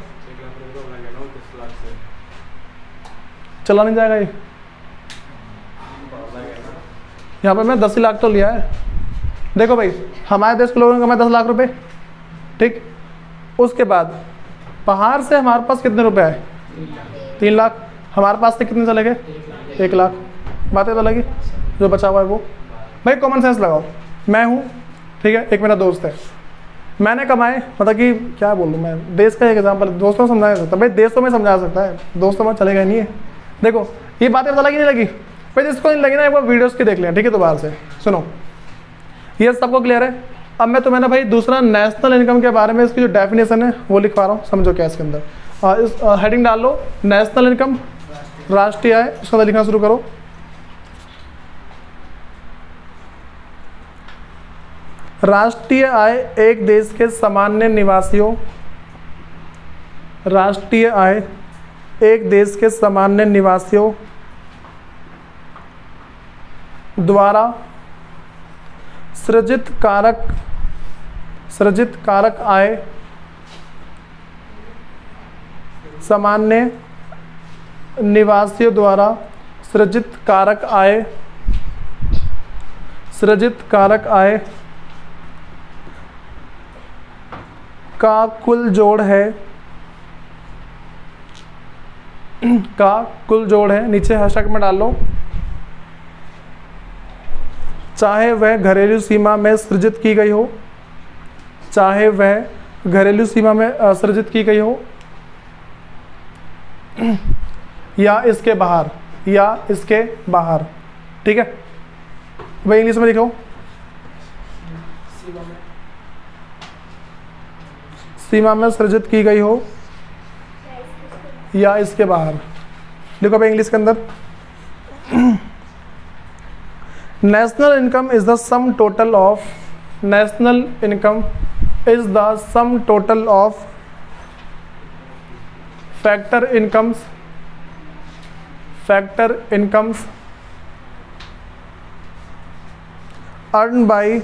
चला नहीं जाएगा ये, यहाँ पे मैं 10 लाख तो लिया है। देखो भाई हमारे देश के लोगों ने कमाए 10 लाख रुपए, ठीक। उसके बाद बाहर से हमारे पास कितने रुपए आए 3 लाख, हमारे पास से कितने चले गए 1 लाख। बातें तो लगी, जो बचा हुआ है वो। भाई कॉमन सेंस लगाओ, मैं हूँ, ठीक है, एक मेरा दोस्त है, मैंने कमाए, मतलब कि क्या बोलूँ मैं, देश का एक एग्जाम्पल, दोस्तों को समझा सकता भाई, देश तो मैं समझा सकता है, दोस्तों में चलेगा नहीं है। देखो ये बातें पता लगी नहीं लगी भाई, जिसको नहीं लगी ना एक बार वीडियोस की देख लें, ठीक है। दोबारा से सुनो, ये सबको क्लियर है। अब मैं तुम्हें ना भाई दूसरा नेशनल इनकम के बारे में इसकी जो डेफिनेशन है वो लिखवा रहा हूँ, समझो क्या इसके अंदर। इस हेडिंग डाल लो नेशनल इनकम, राष्ट्रीय आय, इसके अंदर लिखना शुरू करो। राष्ट्रीय आय एक देश के सामान्य निवासियों, राष्ट्रीय आय एक देश के सामान्य निवासियों द्वारा सृजित कारक आय, सामान्य निवासियों द्वारा सृजित कारक आय का कुल जोड़ है, का कुल जोड़ है। नीचे हैशटैग में डाल लो, चाहे वह घरेलू सीमा में सृजित की गई हो, चाहे वह घरेलू सीमा में सृजित की गई हो, या इसके बाहर, या इसके बाहर, ठीक है। भाई इंग्लिश में लिखो, सीमा में सृजित की गई हो या इसके बाहर। देखो भाई इंग्लिश के अंदर, national income is the sum total of, national income is the sum total of factor incomes earn by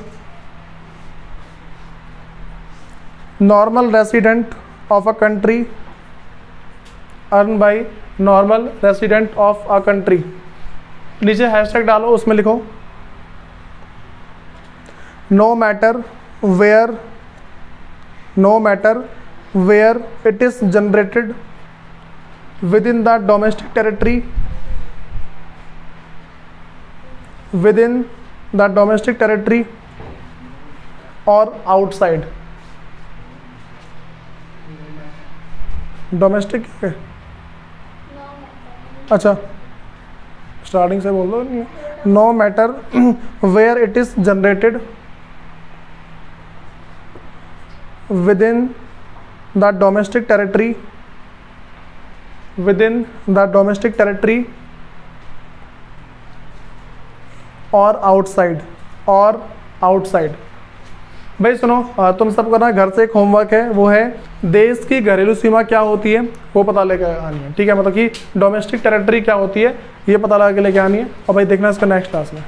normal resident of a country, earned by normal resident of a country। नीचे hashtag डालो, उसमें लिखो no matter where it is generated within the domestic territory, or outside। Domestic है, अच्छा starting से बोल दो। No matter where it is generated within the domestic territory, और आउटसाइड। भाई सुनो, तुम सबको ना घर से एक होमवर्क है, वो है देश की घरेलू सीमा क्या होती है वो पता लेकर आनी है, ठीक है। मतलब कि डोमेस्टिक टेरिटरी क्या होती है ये पता लगा के लेके आनी है, और भाई देखना इसका नेक्स्ट क्लास में।